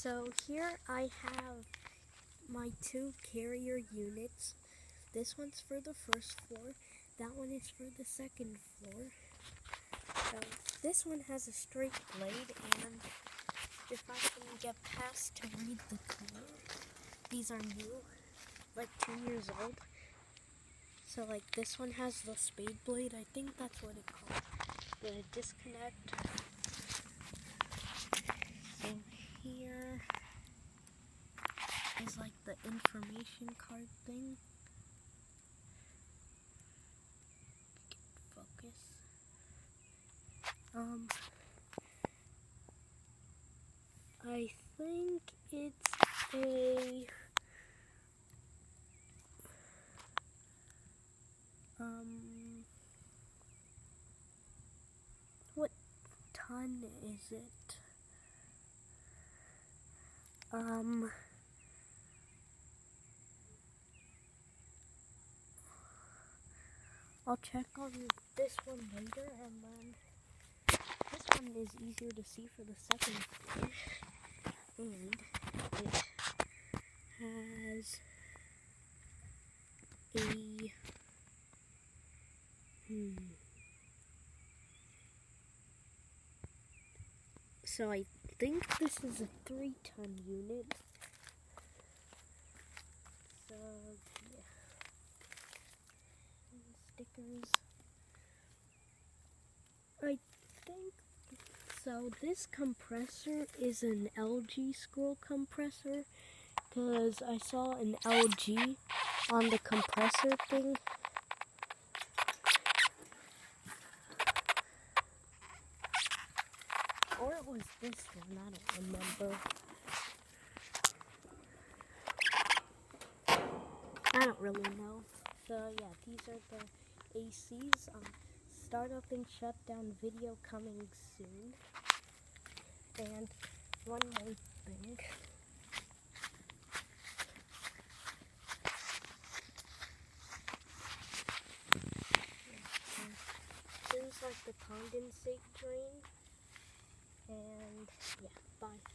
So here I have my two carrier units. This one's for the first floor. That one is for the second floor. So this one has a straight blade, and if I can get past to read the code, these are new, like 2 years old. So like this one has the spade blade, I think that's what it called. The disconnect. So here is like the information card thing. Focus. I think it's a what ton is it? I'll check on this one later, and then this one is easier to see for the second floor, and it has a So I think this is a 3-ton unit. So yeah, and stickers. I think so. This compressor is an LG scroll compressor, because I saw an LG on the compressor thing. Or it was this one, I don't remember. I don't really know. So yeah, these are the ACs. Startup and shutdown video coming soon. And one more thing. Here's like the condensate drain. And yeah, bye.